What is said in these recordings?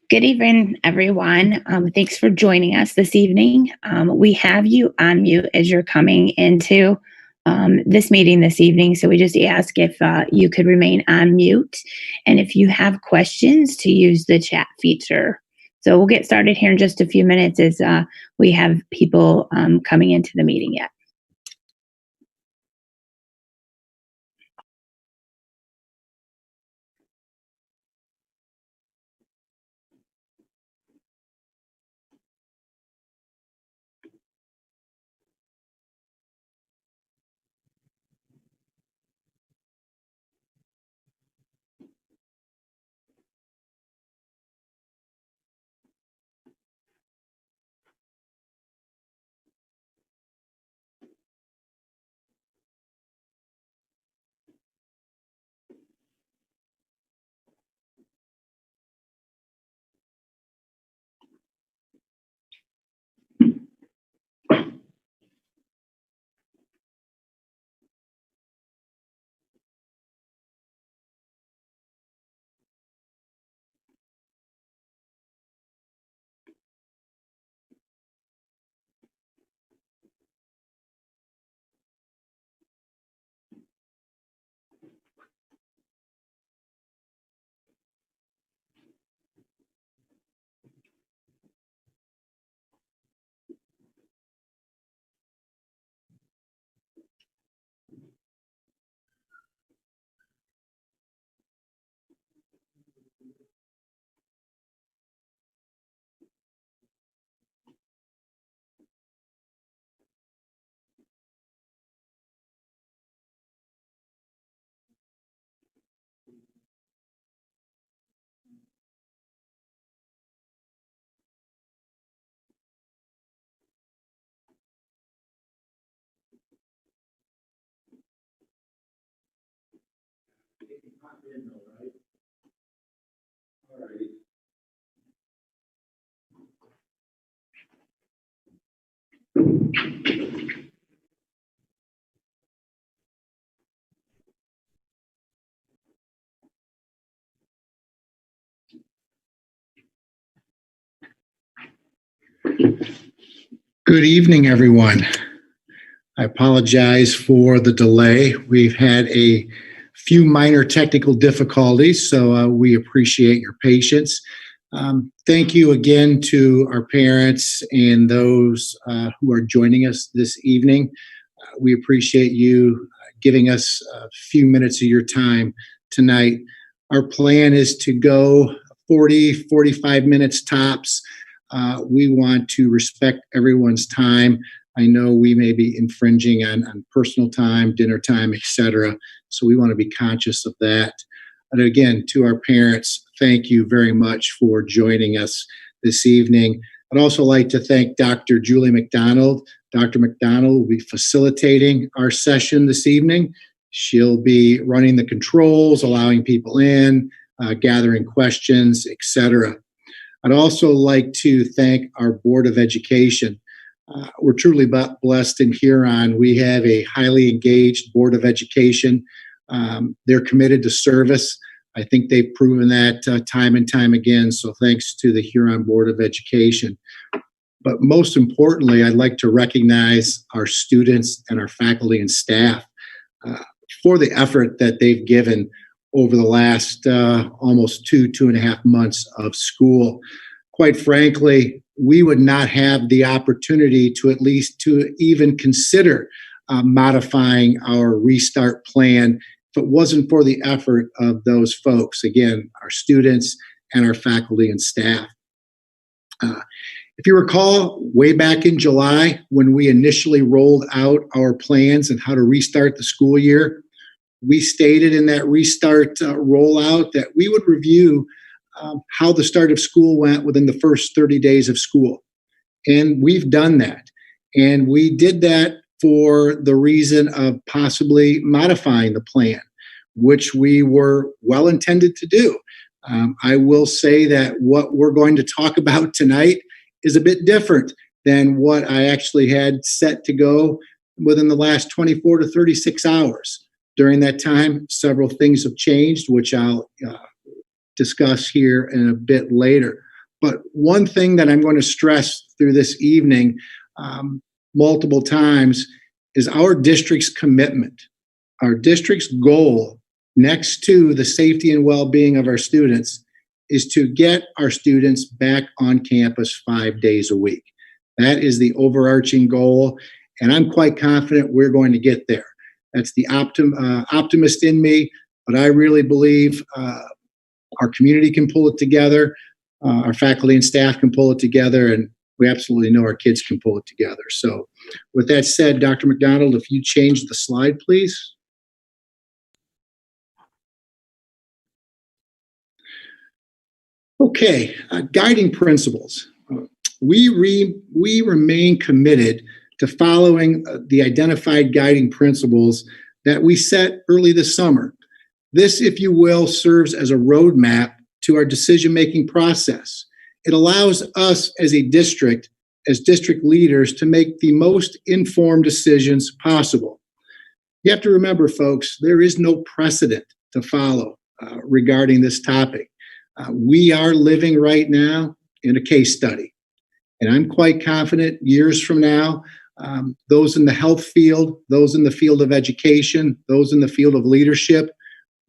Good evening, everyone. Thanks for joining us this evening. We have you on mute as you're coming into this meeting this evening. So we just ask if you could remain on mute and if you have questions to use the chat feature. So we'll get started here in just a few minutes as we have people coming into the meeting yet. Good evening, everyone. I apologize for the delay. We've had a few minor technical difficulties, so we appreciate your patience. Thank you again to our parents and those who are joining us this evening. We appreciate you giving us a few minutes of your time tonight. Our plan is to go 45 minutes tops. We want to respect everyone's time. I know we may be infringing on personal time, dinner time, etc. So we want to be conscious of that. And again, to our parents, thank you very much for joining us this evening. I'd also like to thank Dr. Julie McDonald. Dr. McDonald will be facilitating our session this evening. She'll be running the controls, allowing people in, gathering questions, etc. I'd also like to thank our Board of Education. We're truly blessed in Huron. We have a highly engaged Board of Education. They're committed to service. I think they've proven that time and time again, so thanks to the Huron Board of Education. But most importantly, I'd like to recognize our students and our faculty and staff for the effort that they've given over the last almost 2.5 months of school. Quite frankly, we would not have the opportunity to even consider modifying our restart plan if it wasn't for the effort of those folks, again, our students and our faculty and staff. If you recall, way back in July, when we initially rolled out our plans and how to restart the school year, we stated in that restart rollout that we would review how the start of school went within the first 30 days of school. And we've done that. And we did that for the reason of possibly modifying the plan, which we were well intended to do. I will say that what we're going to talk about tonight is a bit different than what I actually had set to go within the last 24 to 36 hours. During that time, several things have changed, which I'll discuss here in a bit later. But one thing that I'm going to stress through this evening multiple times is our district's commitment, our district's goal next to the safety and well-being of our students is to get our students back on campus 5 days a week. That is the overarching goal, and I'm quite confident we're going to get there. That's the optimist in me, but I really believe our community can pull it together, our faculty and staff can pull it together, and we absolutely know our kids can pull it together. So with that said, Dr. McDonald, if you change the slide, please. Okay, guiding principles. We remain committed to following the identified guiding principles that we set early this summer. This, if you will, serves as a roadmap to our decision-making process. It allows us as a district, as district leaders, to make the most informed decisions possible. You have to remember, folks, there is no precedent to follow regarding this topic. We are living right now in a case study. And I'm quite confident years from now, those in the health field, those in the field of education, those in the field of leadership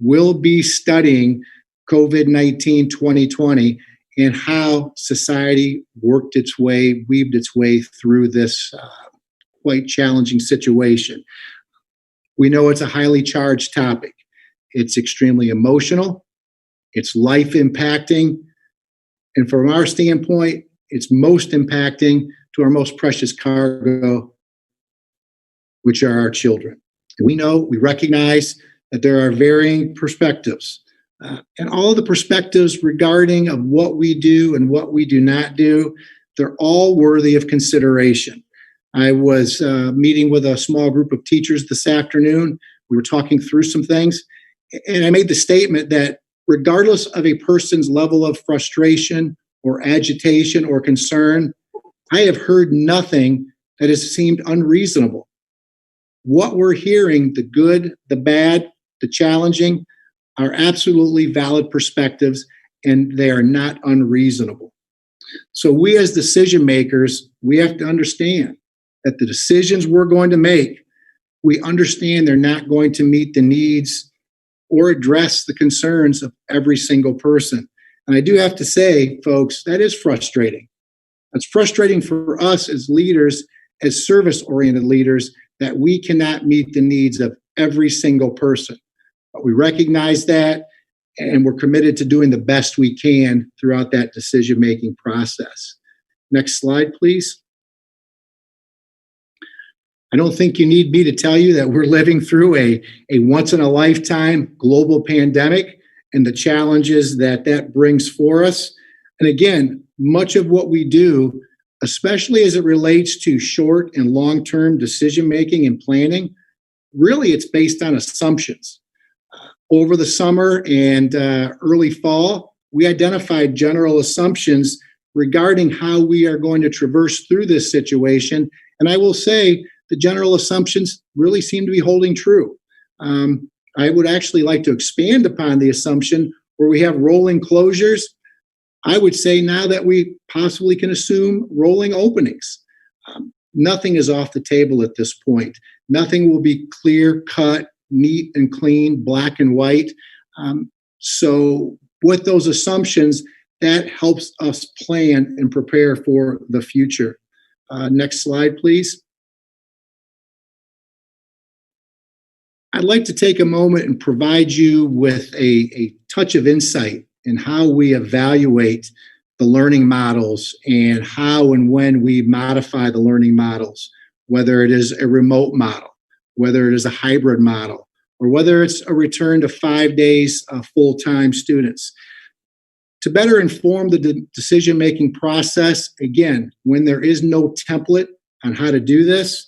will be studying COVID-19 2020 and how society weaved its way through this quite challenging situation. We know it's a highly charged topic. It's extremely emotional. It's life impacting. And from our standpoint, it's most impacting to our most precious cargo, which are our children. And we recognize that there are varying perspectives. And all of the perspectives regarding of what we do and what we do not do, they're all worthy of consideration. I was meeting with a small group of teachers this afternoon. We were talking through some things, and I made the statement that regardless of a person's level of frustration or agitation or concern, I have heard nothing that has seemed unreasonable. What we're hearing, the good, the bad, the challenging, are absolutely valid perspectives, and they are not unreasonable. So we as decision makers, we have to understand that the decisions we're going to make, we understand they're not going to meet the needs or address the concerns of every single person. And I do have to say, folks, that is frustrating. It's frustrating for us as leaders, as service-oriented leaders, that we cannot meet the needs of every single person. But we recognize that, and we're committed to doing the best we can throughout that decision-making process. Next slide, please. I don't think you need me to tell you that we're living through a once-in-a-lifetime global pandemic and the challenges that brings for us. And again, much of what we do, especially as it relates to short and long-term decision-making and planning, really it's based on assumptions. Over the summer and early fall, we identified general assumptions regarding how we are going to traverse through this situation. And I will say the general assumptions really seem to be holding true. I would actually like to expand upon the assumption where we have rolling closures. I would say now that we possibly can assume rolling openings. Nothing is off the table at this point. Nothing will be clear cut, neat and clean, black and white. So with those assumptions, that helps us plan and prepare for the future. Next slide, please. I'd like to take a moment and provide you with a touch of insight in how we evaluate the learning models and how and when we modify the learning models, whether it is a remote model, whether it is a hybrid model, or whether it's a return to 5 days full-time students. To better inform the decision-making process, again, when there is no template on how to do this,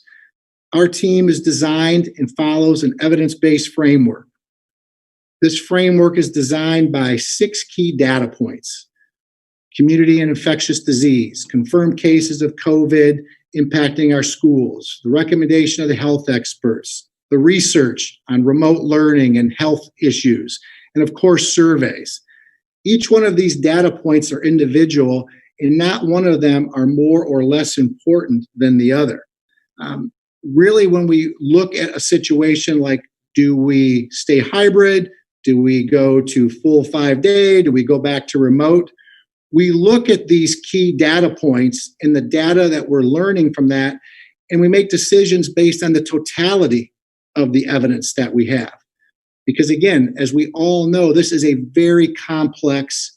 our team is designed and follows an evidence-based framework. This framework is designed by 6 key data points: community and infectious disease, confirmed cases of COVID impacting our schools, the recommendation of the health experts, the research on remote learning and health issues, and of course, surveys. Each one of these data points are individual, and not one of them are more or less important than the other. Really, when we look at a situation like, do we stay hybrid? Do we go to full 5 day? Do we go back to remote? We look at these key data points and the data that we're learning from that, and we make decisions based on the totality of the evidence that we have. Because again, as we all know, this is a very complex,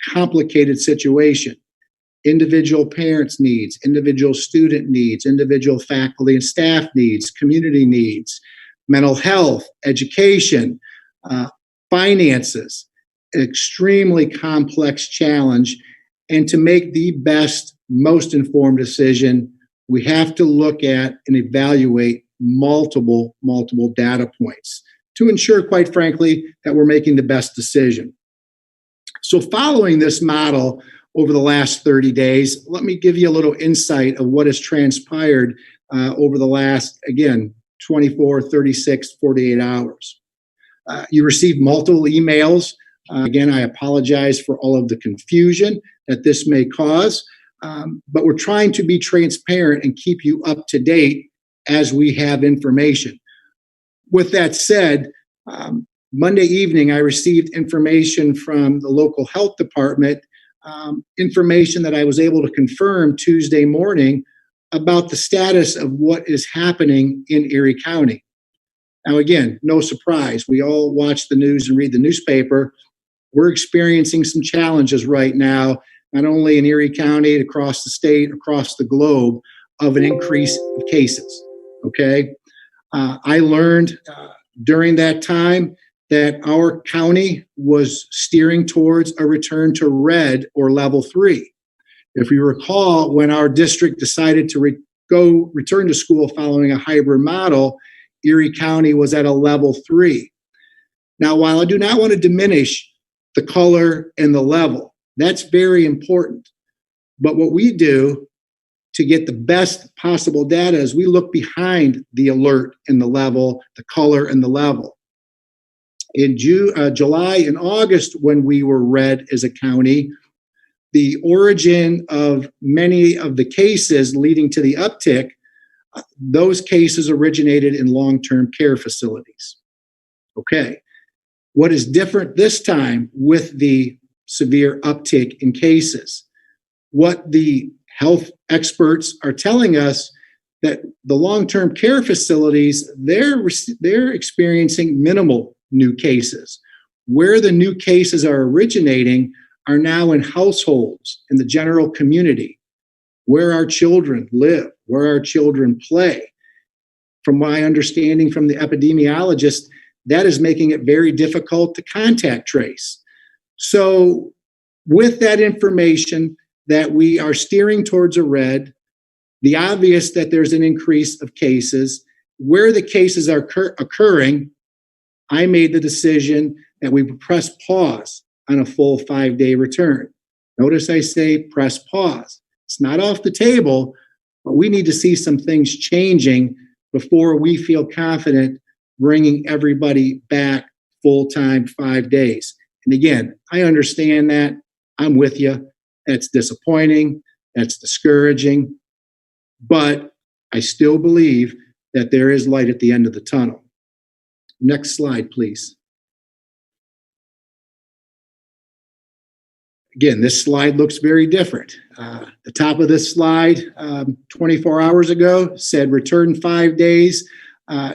complicated situation. Individual parents' needs, individual student needs, individual faculty and staff needs, community needs, mental health, education, finances, an extremely complex challenge. And to make the best, most informed decision, we have to look at and evaluate multiple data points to ensure, quite frankly, that we're making the best decision. So following this model over the last 30 days, let me give you a little insight of what has transpired over the last, again, 24, 36, 48 hours. You received multiple emails. Again, I apologize for all of the confusion that this may cause, but we're trying to be transparent and keep you up to date as we have information. With that said, Monday evening, I received information from the local health department, information that I was able to confirm Tuesday morning about the status of what is happening in Erie County. Now, again, no surprise. We all watch the news and read the newspaper. We're experiencing some challenges right now, not only in Erie County, across the state, across the globe, of an increase of cases, okay? I learned during that time that our county was steering towards a return to red or level 3. If you recall, when our district decided to return to school following a hybrid model, Erie County was at a level 3. Now, while I do not want to diminish the color and the level, that's very important. But what we do to get the best possible data is we look behind the alert and the level, the color and the level. In July and August, when we were red as a county, the origin of many of the cases leading to the uptick, those cases originated in long-term care facilities. Okay. What is different this time with the severe uptick in cases? What the health experts are telling us that the long-term care facilities, they're experiencing minimal new cases. Where the new cases are originating are now in households, in the general community, where our children live, where our children play. From my understanding from the epidemiologist, that is making it very difficult to contact trace. So with that information that we are steering towards a red, the obvious that there's an increase of cases, where the cases are occurring, I made the decision that we would press pause on a full 5-day return. Notice I say press pause. It's not off the table, but we need to see some things changing before we feel confident bringing everybody back full-time 5 days. And again, I understand that. I'm with you. That's disappointing. That's discouraging. But I still believe that there is light at the end of the tunnel. Next slide, please. Again, this slide looks very different. The top of this slide, 24 hours ago, said return 5 days,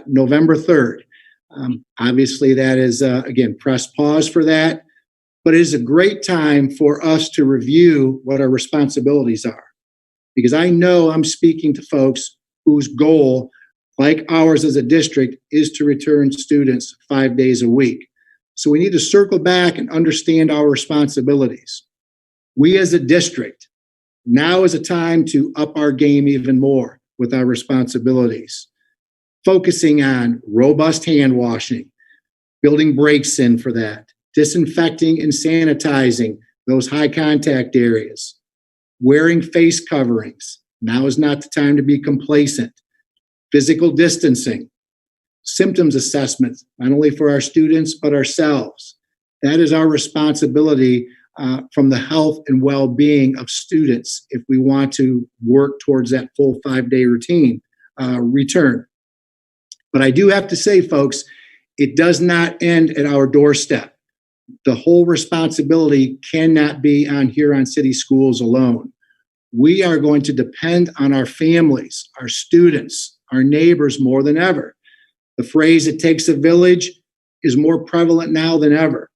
November 3rd. Obviously, that is, again, press pause for that. but it is a great time for us to review what our responsibilities are. Because I know I'm speaking to folks whose goal, like ours as a district, is to return students 5 days a week. So we need to circle back and understand our responsibilities. We as a district, now is a time to up our game even more with our responsibilities, focusing on robust hand washing, building breaks in for that, disinfecting and sanitizing those high contact areas, wearing face coverings. Now is not the time to be complacent. Physical distancing, symptoms assessments, not only for our students, but ourselves. That is our responsibility from the health and well-being of students if we want to work towards that full 5-day routine return. But I do have to say, folks, it does not end at our doorstep. The whole responsibility cannot be on Huron City Schools alone. We are going to depend on our families, our students, our neighbors more than ever. The phrase, "it takes a village," is more prevalent now than ever.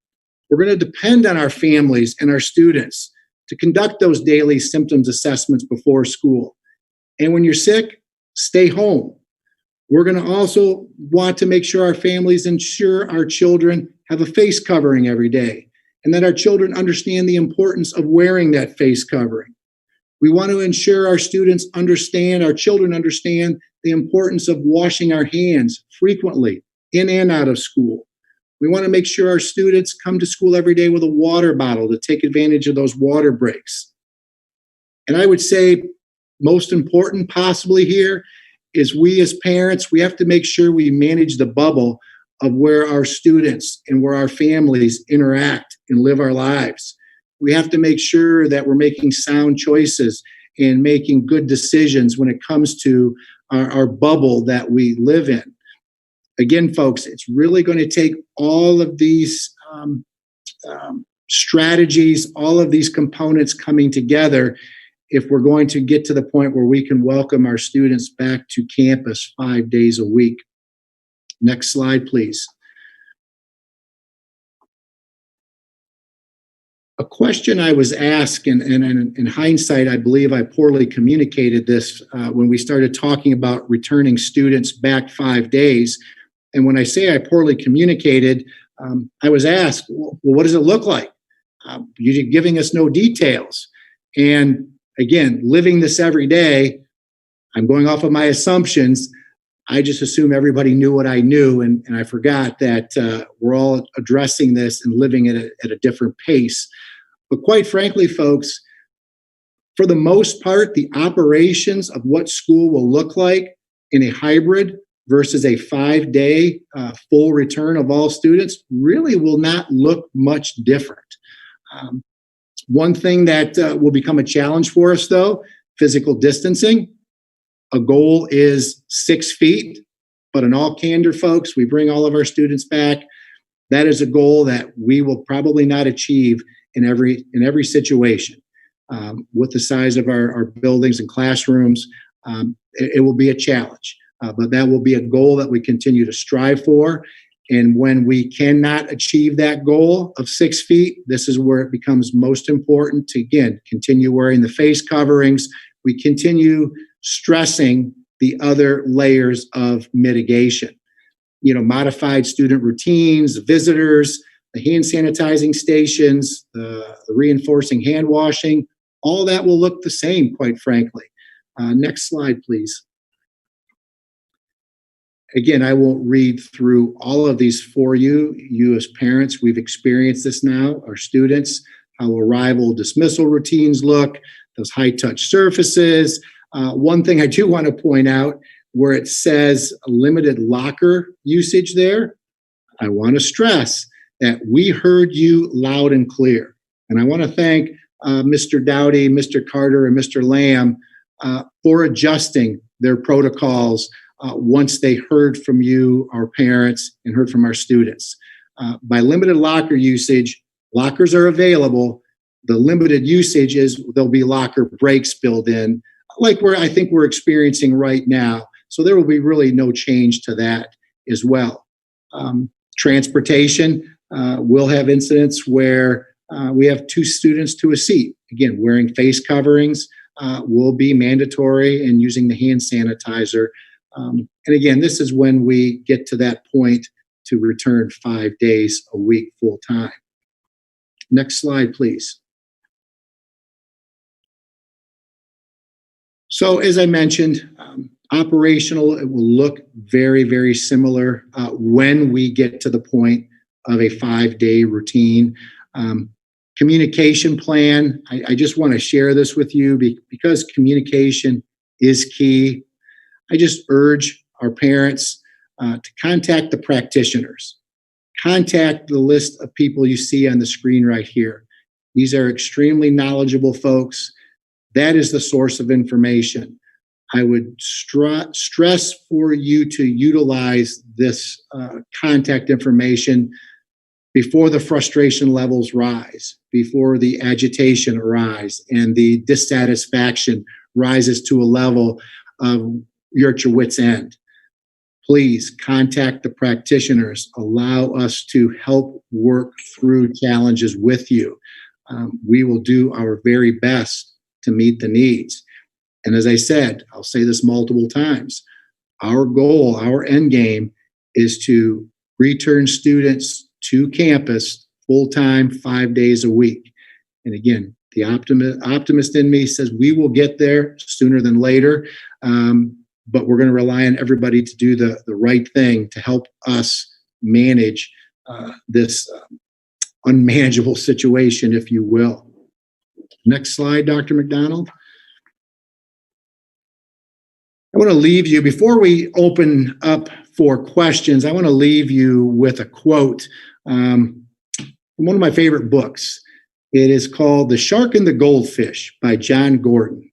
We're going to depend on our families and our students to conduct those daily symptoms assessments before school. And when you're sick, stay home. We're going to also want to make sure our families ensure our children have a face covering every day, and that our children understand the importance of wearing that face covering. We want to ensure our students understand, our children understand the importance of washing our hands frequently in and out of school. We want to make sure our students come to school every day with a water bottle to take advantage of those water breaks. And I would say most important possibly here is we as parents, we have to make sure we manage the bubble of where our students and where our families interact and live our lives. We have to make sure that we're making sound choices and making good decisions when it comes to our bubble that we live in. Again, folks, it's really going to take all of these strategies, all of these components coming together if we're going to get to the point where we can welcome our students back to campus 5 days a week. Next slide, please. A question I was asked, and in hindsight, I believe I poorly communicated this when we started talking about returning students back 5 days. And when I say I poorly communicated, I was asked, well, what does it look like? You're giving us no details. And again, living this every day, I'm going off of my assumptions. I just assume everybody knew what I knew, and I forgot that we're all addressing this and living it at a different pace. But quite frankly, folks, for the most part, the operations of what school will look like in a hybrid versus a 5-day full return of all students really will not look much different. One thing that will become a challenge for us, though, physical distancing. A goal is 6 feet, but in all candor, folks, we bring all of our students back. That is a goal that we will probably not achieve in every situation. With the size of our buildings and classrooms, it will be a challenge, but that will be a goal that we continue to strive for. And when we cannot achieve that goal of 6 feet, this is where it becomes most important to, again, continue wearing the face coverings. We continue stressing the other layers of mitigation. Modified student routines, visitors, the hand sanitizing stations, the reinforcing hand washing, all that will look the same, quite frankly. Next slide, please. Again, I won't read through all of these for you. You as parents, we've experienced this now, our students, how arrival dismissal routines look, those high-touch surfaces. One thing I do want to point out, where it says limited locker usage there, I want to stress that we heard you loud and clear. And I want to thank Mr. Dowdy, Mr. Carter, and Mr. Lamb for adjusting their protocols once they heard from you, our parents, and heard from our students. By limited locker usage, lockers are available. The limited usage is there'll be locker breaks built in, like I think we're experiencing right now. So there will be really no change to that as well. Transportation, we'll have incidents where we have 2 students to a seat. Again, wearing face coverings will be mandatory, and using the hand sanitizer. And again, this is when we get to that point to return 5 days a week full time. Next slide, please. So as I mentioned, operational, it will look very, very similar when we get to the point of a 5-day routine. Communication plan, I just want to share this with you because communication is key. I just urge our parents to contact the practitioners. Contact the list of people you see on the screen right here. These are extremely knowledgeable folks. That is the source of information. I would stress for you to utilize this contact information before the frustration levels rise, before the agitation arises, and the dissatisfaction rises to a level of you're at your wit's end. Please contact the practitioners. Allow us to help work through challenges with you. We will do our very best to meet the needs. And as I said, I'll say this multiple times, our goal, our end game is to return students to campus full-time, 5 days a week. And again, the optimist in me says we will get there sooner than later, but we're going to rely on everybody to do the right thing to help us manage this unmanageable situation, if you will. Next slide, Dr. McDonald. I want to leave you, before we open up for questions, I want to leave you with a quote from one of my favorite books. It is called The Shark and the Goldfish by John Gordon.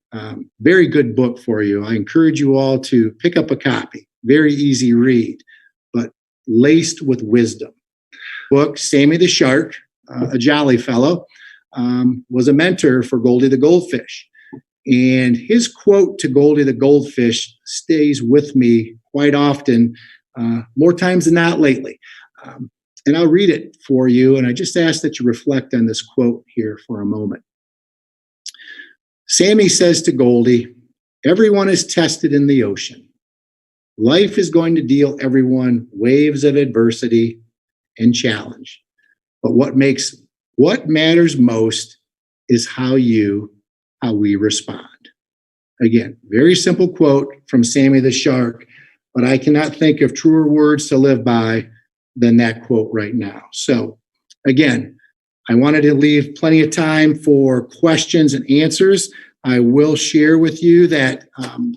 Very good book for you. I encourage you all to pick up a copy. Very easy read, but laced with wisdom. Book, Sammy the Shark, a jolly fellow, was a mentor for Goldie the Goldfish. And his quote to Goldie the Goldfish stays with me quite often, more times than not lately. And I'll read it for you, and I just ask that you reflect on this quote here for a moment. Sammy says to Goldie, "Everyone is tested in the ocean. Life is going to deal everyone waves of adversity and challenge. But what matters most is how we respond." Again, very simple quote from Sammy the Shark, but I cannot think of truer words to live by than that quote right now. So again, I wanted to leave plenty of time for questions and answers. I will share with you that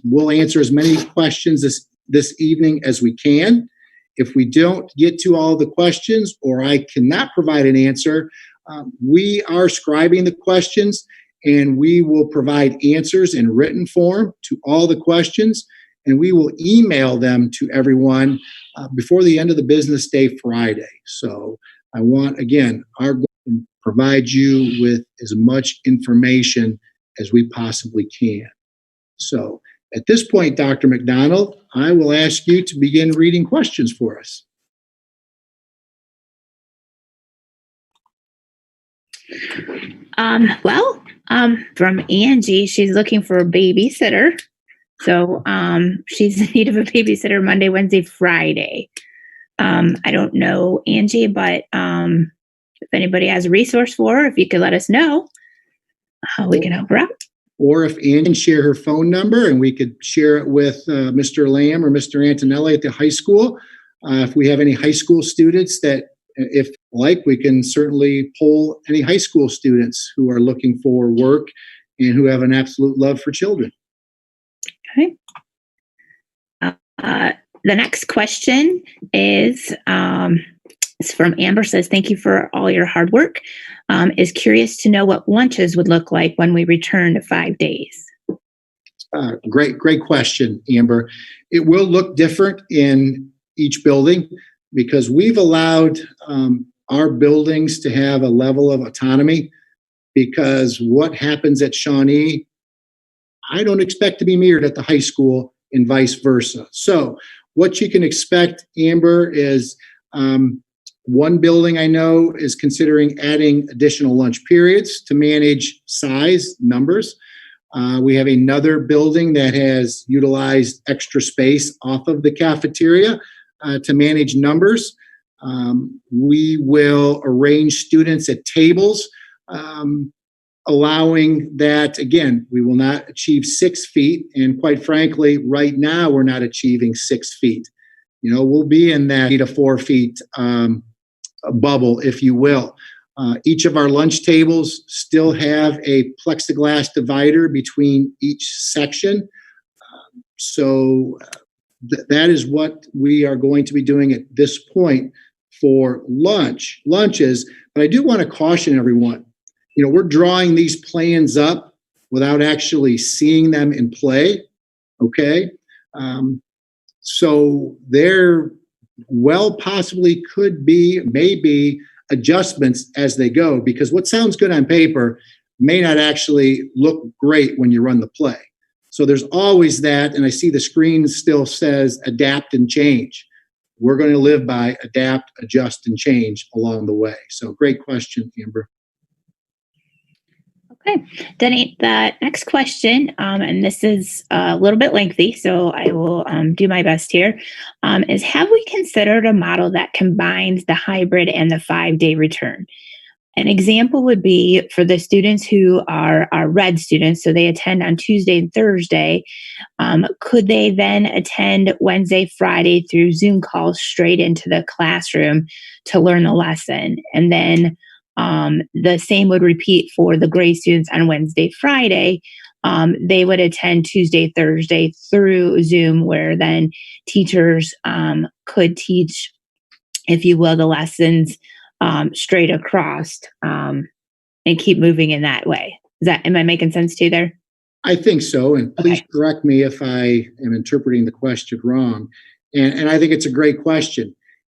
we'll answer as many questions this evening as we can. If we don't get to all the questions, or I cannot provide an answer, we are scribing the questions, and we will provide answers in written form to all the questions, and we will email them to everyone before the end of the business day Friday. So I want, again, our goal is to provide you with as much information as we possibly can. So at this point, Dr. McDonald, I will ask you to begin reading questions for us. From Angie, she's looking for a babysitter. So she's in need of a babysitter Monday, Wednesday, Friday. I don't know, Angie, but if anybody has a resource for her, if you could let us know, we can help her out. Or if Angie can share her phone number, and we could share it with Mr. Lamb or Mr. Antonelli at the high school. If we have any high school students that, if like, we can certainly poll any high school students who are looking for work and who have an absolute love for children. Okay. The next question is from Amber. Says, "Thank you for all your hard work. Is curious to know what lunches would look like when we return to 5 days." Great question, Amber. It will look different in each building because we've allowed our buildings to have a level of autonomy, because what happens at Shawnee, I don't expect to be mirrored at the high school and vice versa. So what you can expect, Amber, is One building I know is considering adding additional lunch periods to manage size numbers. We have another building that has utilized extra space off of the cafeteria to manage numbers. We will arrange students at tables, allowing that, again, we will not achieve 6 feet. And quite frankly, right now, we're not achieving 6 feet. We'll be in that 3 to 4 feet bubble, if you will. Each of our lunch tables still have a plexiglass divider between each section. So that is what we are going to be doing at this point for lunches. But I do want to caution everyone, we're drawing these plans up without actually seeing them in play. Okay. So there possibly could be, maybe, adjustments as they go, because what sounds good on paper may not actually look great when you run the play. So there's always that, and I see the screen still says adapt and change. We're going to live by adapt, adjust, and change along the way. So great question, Amber. Okay, Denny, the next question, and this is a little bit lengthy, so I will do my best here, is have we considered a model that combines the hybrid and the 5-day return? An example would be for the students who are red students, so they attend on Tuesday and Thursday, could they then attend Wednesday, Friday through Zoom calls straight into the classroom to learn the lesson? And then the same would repeat for the gray students on Wednesday, Friday. They would attend Tuesday, Thursday through Zoom, where then teachers could teach, if you will, the lessons straight across and keep moving in that way. Am I making sense to you there? I think so. And please correct me if I am interpreting the question wrong. And I think it's a great question.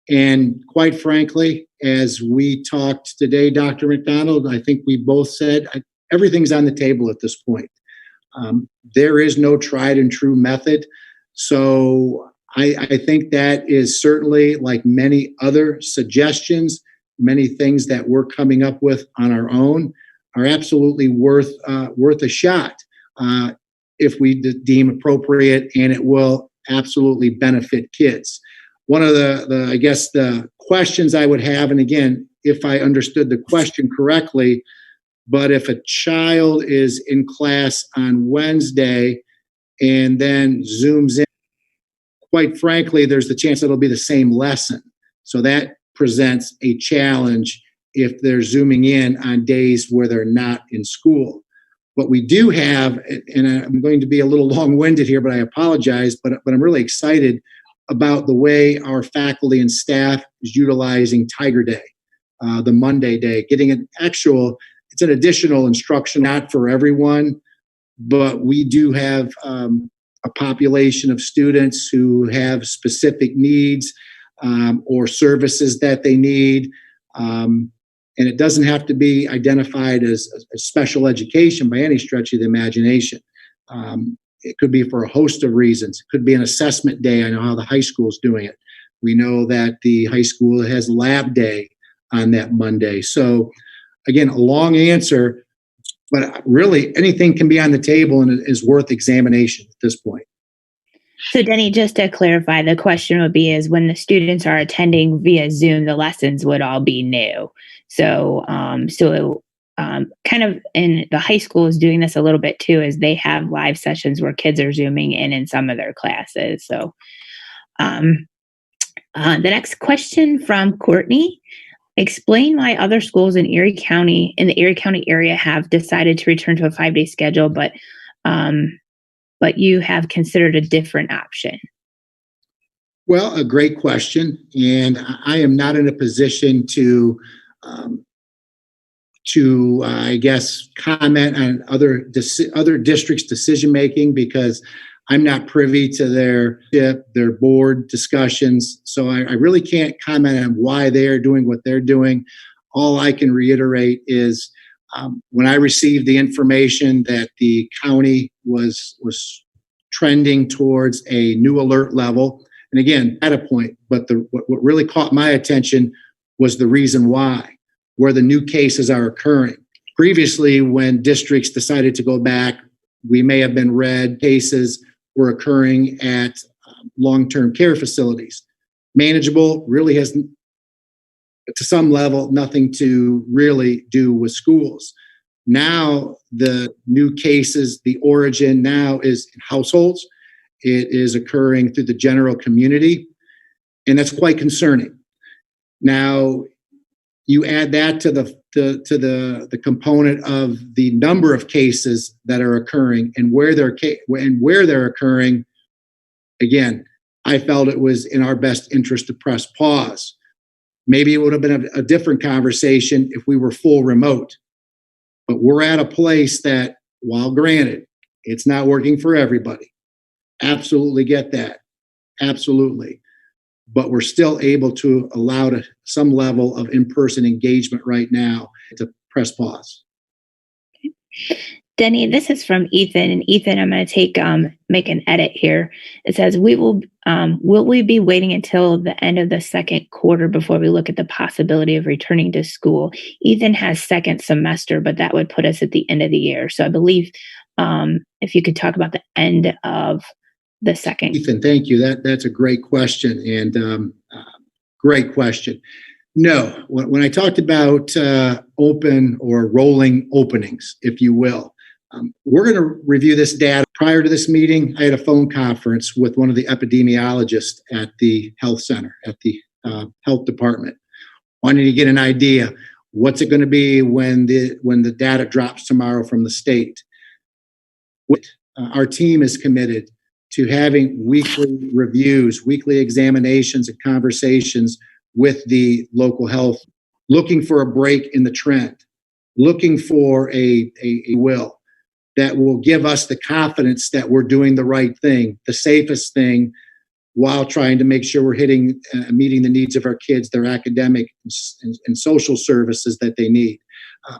And quite frankly, as we talked today, Dr. McDonald, I think we both said everything's on the table at this point. There is no tried and true method. So I think that is certainly, like many other suggestions, many things that we're coming up with on our own, are absolutely worth a shot if we deem appropriate, and it will absolutely benefit kids. One of the questions I would have, and again, if I understood the question correctly, but if a child is in class on Wednesday and then Zooms in, quite frankly, there's the chance it'll be the same lesson. So that presents a challenge if they're Zooming in on days where they're not in school. But we do have, and I'm going to be a little long-winded here, but I apologize, but I'm really excited about the way our faculty and staff is utilizing Tiger Day, the Monday day, getting it's an additional instruction, not for everyone, but we do have a population of students who have specific needs or services that they need. And it doesn't have to be identified as a special education by any stretch of the imagination. It could be for a host of reasons. It could be an assessment day. I know how the high school is doing it. We know that the high school has lab day on that Monday. So again, a long answer, but really anything can be on the table and is worth examination at this point. So Denny, just to clarify, the question would be is when the students are attending via Zoom, the lessons would all be new. So, kind of in the high school is doing this a little bit too, is they have live sessions where kids are Zooming in some of their classes. So, the next question from Courtney: explain why other schools in the Erie County area have decided to return to a 5-day schedule, but you have considered a different option. Well, a great question, and I am not in a position to I guess, comment on other districts' decision making, because I'm not privy to their board discussions. So I really can't comment on why they're doing what they're doing. All I can reiterate is when I received the information that the county was trending towards a new alert level, and again, at a point, but what really caught my attention was the reason why, where the new cases are occurring. Previously, when districts decided to go back, we may have been read cases were occurring at long-term care facilities. Manageable, really has, to some level, nothing to really do with schools. Now, the new cases, the origin now is in households. It is occurring through the general community, and that's quite concerning. Now, you add that to the component of the number of cases that are occurring and where they're occurring. Again, I felt it was in our best interest to press pause. Maybe it would have been a different conversation if we were full remote. But we're at a place that, while granted, it's not working for everybody. Absolutely get that. Absolutely. But we're still able to allow some level of in-person engagement right now to press pause. Denny, this is from Ethan, and Ethan, I'm going to make an edit here. It says, will we be waiting until the end of the second quarter before we look at the possibility of returning to school? Ethan has second semester, but that would put us at the end of the year. So I believe if you could talk about the end of the second. Ethan, thank you. That's a great question, and great question. No, when I talked about open or rolling openings, if you will, we're going to review this data. Prior to this meeting, I had a phone conference with one of the epidemiologists at the health center, at the health department, wanting to get an idea. What's it going to be when the data drops tomorrow from the state? Our team is committed to having weekly reviews, weekly examinations and conversations with the local health, looking for a break in the trend, looking for a will that will give us the confidence that we're doing the right thing, the safest thing, while trying to make sure we're meeting the needs of our kids, their academic and social services that they need.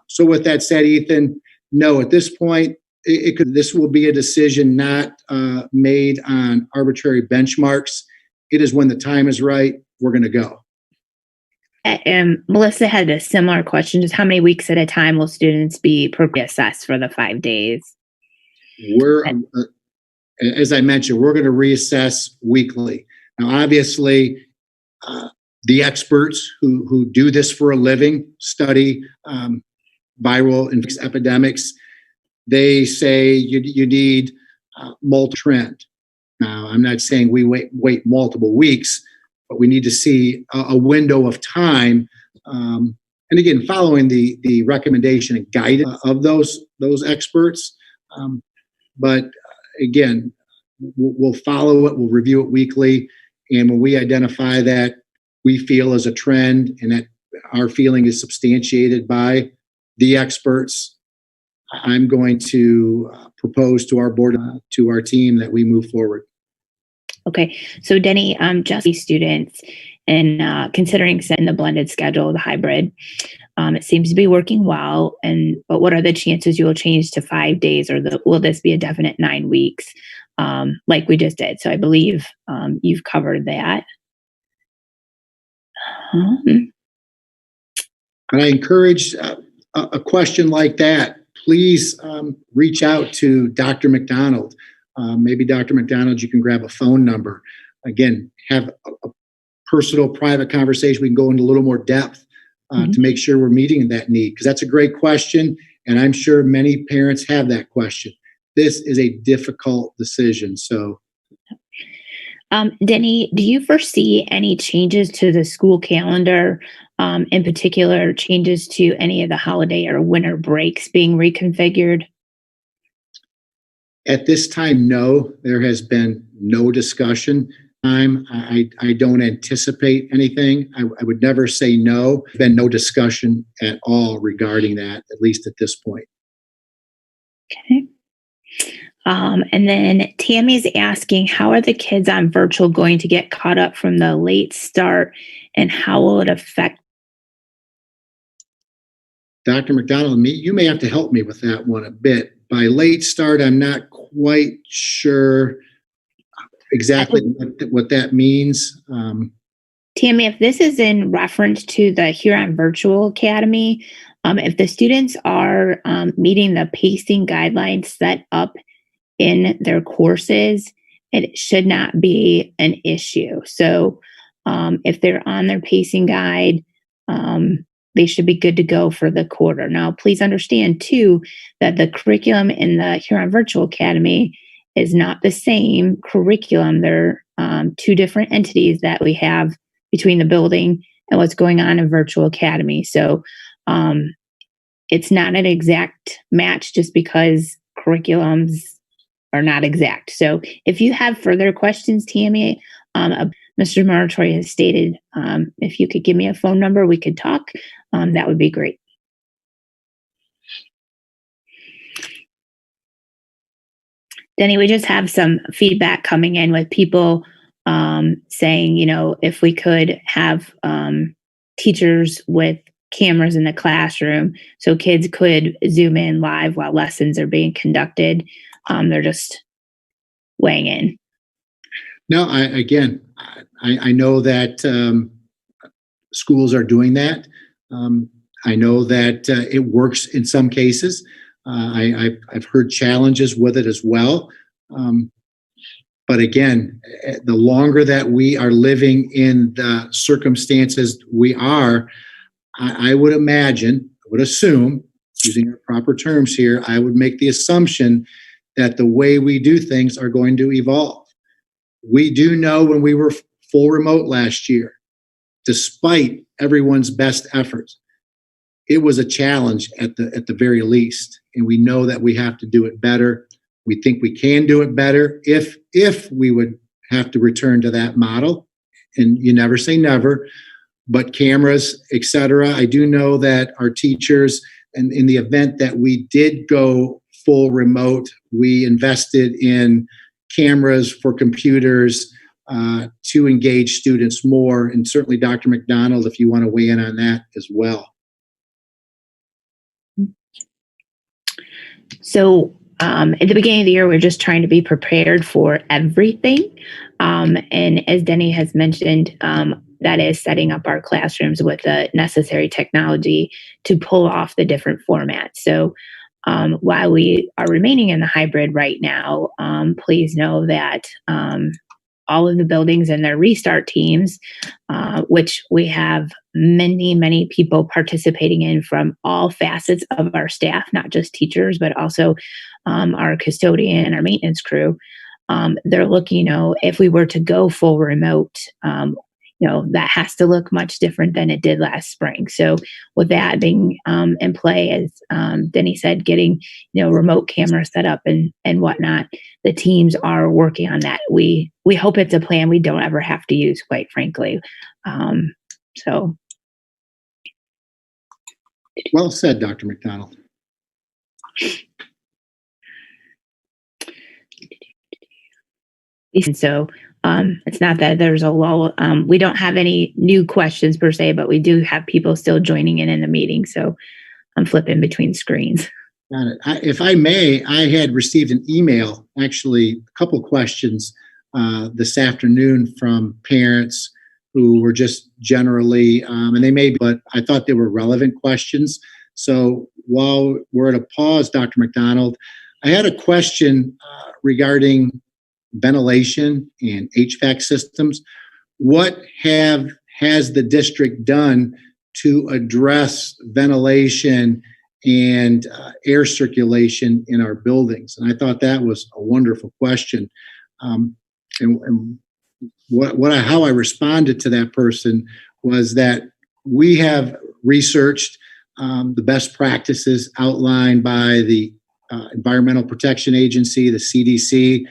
So with that said, Ethan, no, at this point, this will be a decision not made on arbitrary benchmarks. It is when the time is right, we're going to go. Melissa had a similar question. Just how many weeks at a time will students be assessed for the 5 days? As I mentioned, we're going to reassess weekly. Now, obviously, the experts who do this for a living, study viral epidemics, they say you need multi-trend. Now, I'm not saying we wait multiple weeks, but we need to see a window of time. And again, following the recommendation and guidance of those experts. But again, we'll follow it, we'll review it weekly. And when we identify that we feel is a trend and that our feeling is substantiated by the experts, I'm going to propose to our board, to our team, that we move forward. Okay. So Denny, just students and considering setting the blended schedule, the hybrid, it seems to be working well. But what are the chances you will change to 5 days, or will this be a definite 9 weeks, like we just did? So I believe you've covered that. And I encourage a question like that. Please reach out to Dr. McDonald. Maybe Dr. McDonald, you can grab a phone number. Again, have a personal, private conversation. We can go into a little more depth to make sure we're meeting that need, because that's a great question, and I'm sure many parents have that question. This is a difficult decision. So, Denny, do you foresee any changes to the school calendar, in particular changes to any of the holiday or winter breaks being reconfigured? At this time, no. There has been no discussion. I don't anticipate anything. I would never say no. There's been no discussion at all regarding that, at least at this point. Okay. And then Tammy's asking, how are the kids on virtual going to get caught up from the late start, and how will it affect? Dr. McDonald, you may have to help me with that one a bit. By late start, I'm not quite sure exactly what that means. Tammy, if this is in reference to the Huron Virtual Academy, if the students are meeting the pacing guidelines set up in their courses, it should not be an issue. So if they're on their pacing guide, they should be good to go for the quarter. Now, please understand too that the curriculum in the Huron Virtual Academy is not the same curriculum. They're two different entities that we have between the building and what's going on in Virtual Academy. So it's not an exact match just because curriculums are not exact. So if you have further questions, Tammy, Mr. Muratori has stated, if you could give me a phone number, we could talk. That would be great. Denny, we just have some feedback coming in with people saying, if we could have teachers with cameras in the classroom so kids could zoom in live while lessons are being conducted. They're just weighing in. No, I know that schools are doing that. I know that it works in some cases. I've heard challenges with it as well. But again, the longer that we are living in the circumstances we are, I would assume, using our proper terms here, I would make the assumption that the way we do things are going to evolve. We do know when we were full remote last year, despite everyone's best efforts, it was a challenge at the very least. And we know that we have to do it better. We think we can do it better if we would have to return to that model. And you never say never, but cameras, et cetera. I do know that our teachers, and in the event that we did go full remote, we invested in cameras for computers to engage students more. And certainly Dr. McDonald, if you want to weigh in on that as well. So at the beginning of the year, we're just trying to be prepared for everything. And as Denny has mentioned, that is setting up our classrooms with the necessary technology to pull off the different formats. So while we are remaining in the hybrid right now, please know that all of the buildings and their restart teams, which we have many people participating in from all facets of our staff, not just teachers, but also our custodian, our maintenance crew. They're looking, if we were to go full remote, that has to look much different than it did last spring. So with that being in play, as Denny said, getting, remote cameras set up and whatnot, the teams are working on that. We hope it's a plan we don't ever have to use, quite frankly. So. Well said, Dr. McDonald. And so it's not that there's a lull. We don't have any new questions per se, but we do have people still joining in the meeting. So I'm flipping between screens. Got it. If I may, I had received an email, actually a couple questions this afternoon from parents who were just generally, and they may be, but I thought they were relevant questions. So while we're at a pause, Dr. McDonald, I had a question regarding ventilation and HVAC systems. What has the district done to address ventilation and air circulation in our buildings? And I thought that was a wonderful question. And how I responded to that person was that we have researched the best practices outlined by the Environmental Protection Agency, the CDC,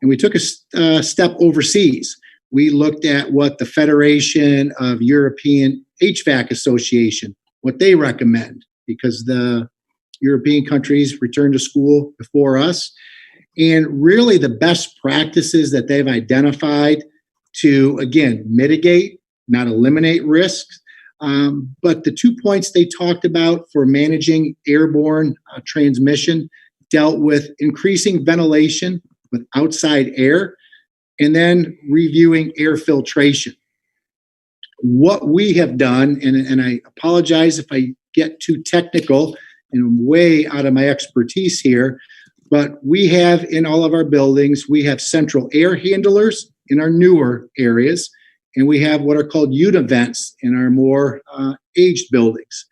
and we took a step overseas. We looked at what the Federation of European HVAC Association, what they recommend, because the European countries returned to school before us. And really the best practices that they've identified to, again, mitigate, not eliminate risks. But the 2 points they talked about for managing airborne transmission dealt with increasing ventilation with outside air, and then reviewing air filtration. what we have done, and I apologize if I get too technical and way out of my expertise here, but we have in all of our buildings, we have central air handlers in our newer areas, and we have what are called univents in our more aged buildings.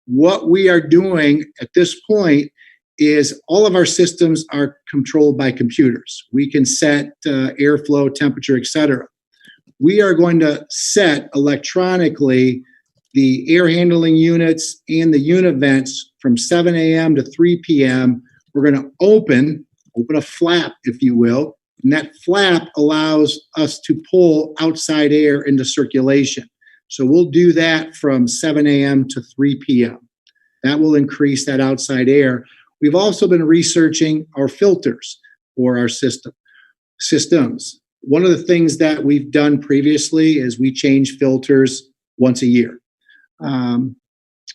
What we are doing at this point is all of our systems are controlled by computers. We can set airflow, temperature, etc. We are going to set electronically the air handling units and the univents from 7 a.m. to 3 p.m. We're going to open a flap, if you will, and that flap allows us to pull outside air into circulation. So we'll do that from 7 a.m. to 3 p.m. That will increase that outside air. We've also been researching our filters for our systems. One of the things that we've done previously is we change filters once a year.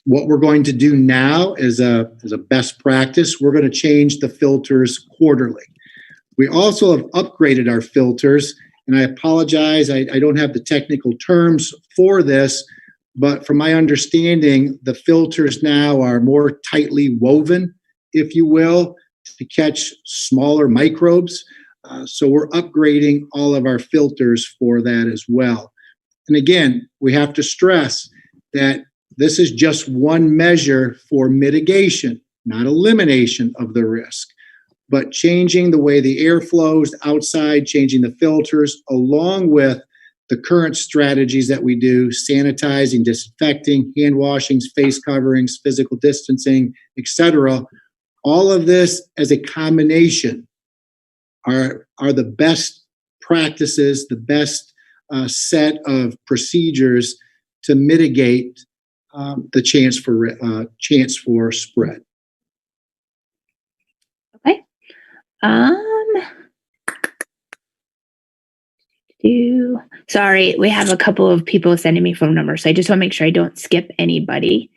What we're going to do now as a best practice, we're going to change the filters quarterly. We also have upgraded our filters, and I apologize, I don't have the technical terms for this, but from my understanding, the filters now are more tightly woven, if you will, to catch smaller microbes. So we're upgrading all of our filters for that as well. And again, we have to stress that this is just one measure for mitigation, not elimination of the risk, but changing the way the air flows outside, changing the filters, along with the current strategies that we do, sanitizing, disinfecting, hand washings, face coverings, physical distancing, etc. All of this as a combination are the best practices, the best set of procedures to mitigate the chance for spread. Okay. Sorry, we have a couple of people sending me phone numbers, so I just want to make sure I don't skip anybody.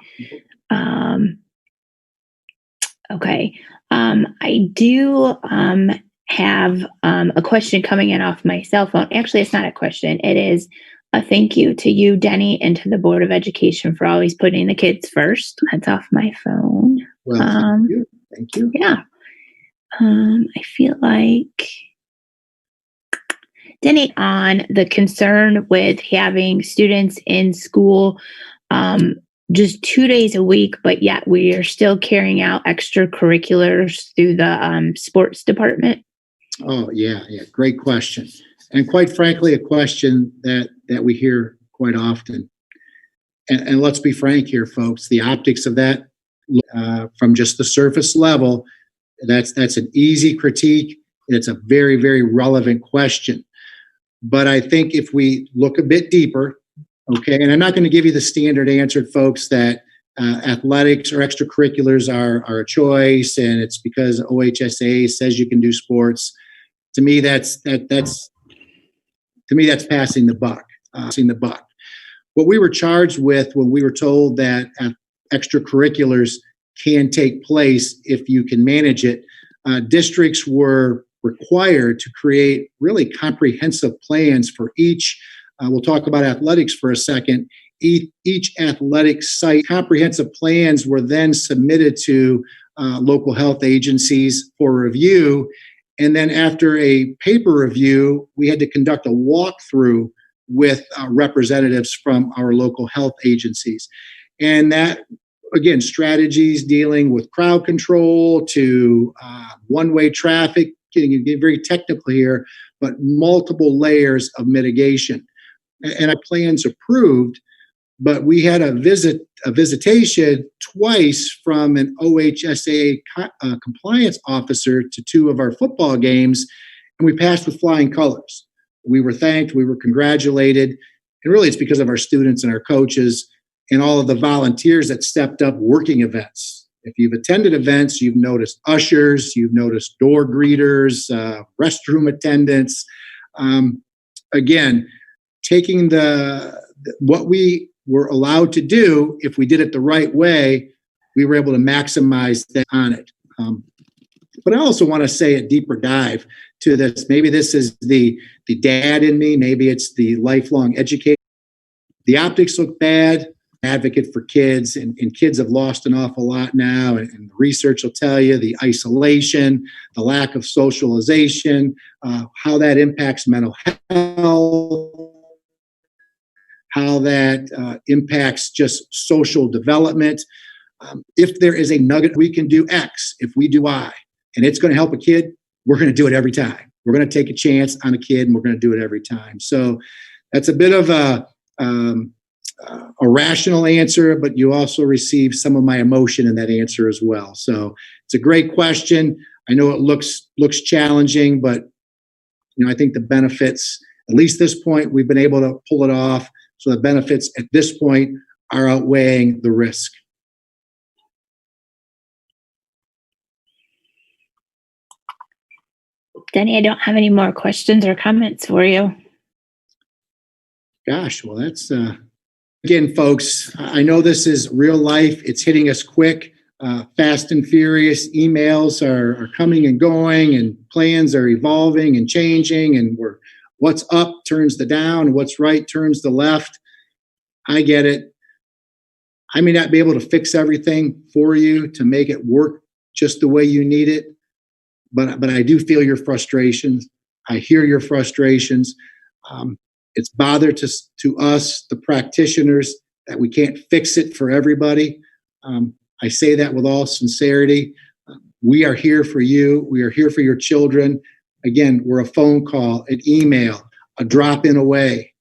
Okay. I do have a question coming in off my cell phone. Actually, it's not a question. It is a thank you to you, Denny, and to the Board of Education for always putting the kids first. That's off my phone. Well, thank you. Thank you. Yeah. I feel like Denny, on the concern with having students in school just 2 days a week, but yet we are still carrying out extracurriculars through the sports department. Oh, yeah. Great question. And quite frankly, a question that we hear quite often. And let's be frank here, folks, the optics of that from just the surface level, that's an easy critique. It's a very, very relevant question. But I think if we look a bit deeper, okay, and I'm not going to give you the standard answer, folks, that athletics or extracurriculars are a choice and it's because OHSAA says you can do sports. To me, that's passing the buck. What we were charged with when we were told that extracurriculars can take place if you can manage it, districts were required to create really comprehensive plans for each. We'll talk about athletics for a second. Each athletic site, comprehensive plans were then submitted to local health agencies for review. And then after a paper review, we had to conduct a walkthrough with representatives from our local health agencies. And that, again, strategies dealing with crowd control to one-way traffic, getting very technical here, but multiple layers of mitigation. And our plans approved, but we had a visitation twice from an OHSAA compliance officer to 2 of our football games, and we passed with flying colors. We were thanked, we were congratulated, and really it's because of our students and our coaches and all of the volunteers that stepped up working events. If you've attended events, you've noticed ushers, you've noticed door greeters, restroom attendants. Again, taking what we were allowed to do, if we did it the right way, we were able to maximize that on it. But I also want to say a deeper dive to this. Maybe this is the dad in me, maybe it's the lifelong educator. The optics look bad. Advocate for kids, and kids have lost an awful lot now. And the research will tell you the isolation, the lack of socialization, how that impacts mental health, how that impacts just social development. If there is a nugget, we can do X. If we do Y, and it's going to help a kid, we're going to do it every time. We're going to take a chance on a kid, and we're going to do it every time. So that's a bit of a rational answer, but you also receive some of my emotion in that answer as well. So it's a great question. I know it looks challenging, but I think the benefits, at least this point, we've been able to pull it off. So the benefits at this point are outweighing the risk. Denny, I don't have any more questions or comments for you. Gosh, well, that's again, folks, I know this is real life. It's hitting us quick, fast and furious. Emails are coming and going, and plans are evolving and changing, and what's up turns to down, what's right turns to left. I get it. I may not be able to fix everything for you to make it work just the way you need it, but I do feel your frustrations. I hear your frustrations. It's bother to us, the practitioners, that we can't fix it for everybody. I say that with all sincerity. We are here for you. We are here for your children. Again, we're a phone call, an email, a drop in away.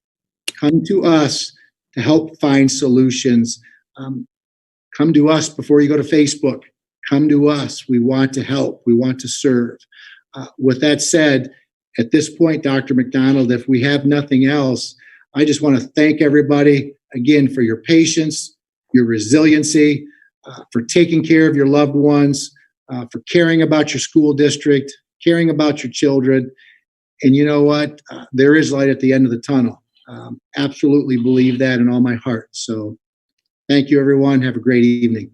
Come to us to help find solutions. Come to us before you go to Facebook. Come to us. We want to help. We want to serve. With that said, at this point, Dr. McDonald, if we have nothing else, I just want to thank everybody again for your patience, your resiliency, for taking care of your loved ones, for caring about your school district, caring about your children. And you know what? There is light at the end of the tunnel. Absolutely believe that in all my heart. So thank you, everyone. Have a great evening.